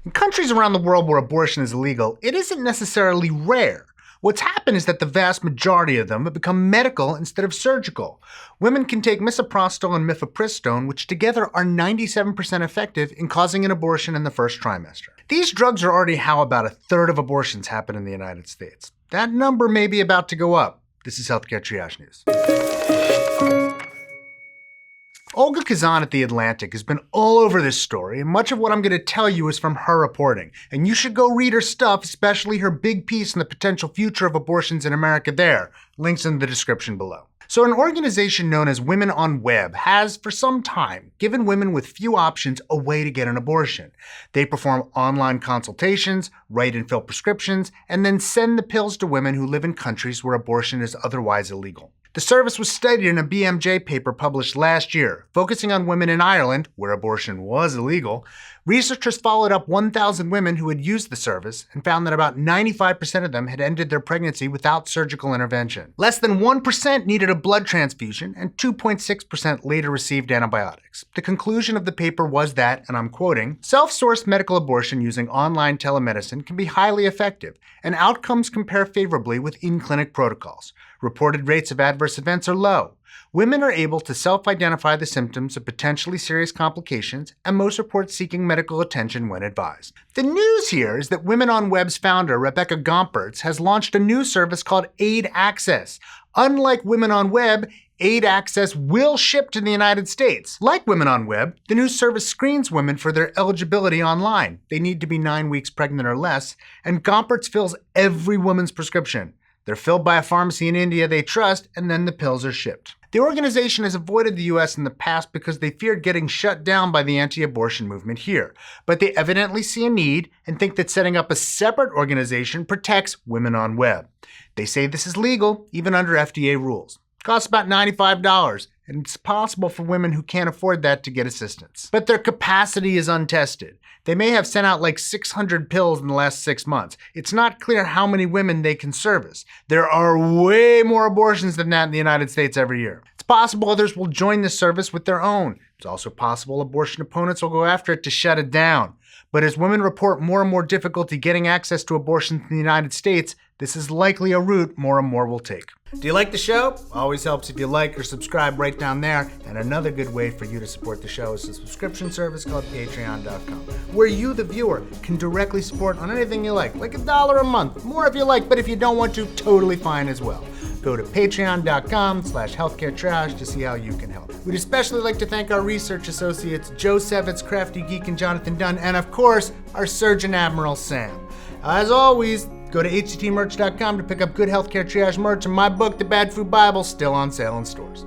In countries around the world where abortion is illegal, it isn't necessarily rare. What's happened is that the vast majority of them have become medical instead of surgical. Women can take misoprostol and mifepristone, which together are 97% effective in causing an abortion in the first trimester. These drugs are already how about a third of abortions happen in the United States. That number may be about to go up. This is Healthcare Triage News. Olga Khazan at The Atlantic has been all over this story, and much of what I'm going to tell you is from her reporting. And you should go read her stuff, especially her big piece on the potential future of abortions in America there. Links in the description below. So an organization known as Women on Web has, for some time, given women with few options a way to get an abortion. They perform online consultations, write and fill prescriptions, and then send the pills to women who live in countries where abortion is otherwise illegal. The service was studied in a BMJ paper published last year, focusing on women in Ireland, where abortion was illegal. Researchers followed up 1,000 women who had used the service and found that about 95% of them had ended their pregnancy without surgical intervention. Less than 1% needed a blood transfusion, and 2.6% later received antibiotics. The conclusion of the paper was that, and I'm quoting, self-sourced medical abortion using online telemedicine can be highly effective, and outcomes compare favorably with in-clinic protocols. Reported rates of adverse events are low. Women are able to self-identify the symptoms of potentially serious complications, and most report seeking medical attention when advised. The news here is that Women on Web's founder, Rebecca Gompertz, has launched a new service called Aid Access. Unlike Women on Web, Aid Access will ship to the United States. Like Women on Web, the new service screens women for their eligibility online. They need to be 9 weeks pregnant or less, and Gompertz fills every woman's prescription. They're filled by a pharmacy in India they trust, and then the pills are shipped. The organization has avoided the US in the past because they feared getting shut down by the anti-abortion movement here. But they evidently see a need and think that setting up a separate organization protects Women on Web. They say this is legal, even under FDA rules. It costs about $95, and it's possible for women who can't afford that to get assistance. But their capacity is untested. They may have sent out like 600 pills in the last 6 months. It's not clear how many women they can service. There are way more abortions than that in the United States every year. It's possible others will join this service with their own. It's also possible abortion opponents will go after it to shut it down. But as women report more and more difficulty getting access to abortions in the United States, this is likely a route more and more will take. Do you like the show? Always helps if you like or subscribe right down there. And another good way for you to support the show is a subscription service called Patreon.com, where you, the viewer, can directly support on anything you like $1 a month. More if you like, but if you don't want to, totally fine as well. Go to patreon.com/healthcaretriage to see how you can help. We'd especially like to thank our research associates, Joe Sevitz, Crafty Geek, and Jonathan Dunn, and of course, our Surgeon Admiral Sam. As always, go to hctmerch.com to pick up good Healthcare Triage merch, and my book, The Bad Food Bible, still on sale in stores.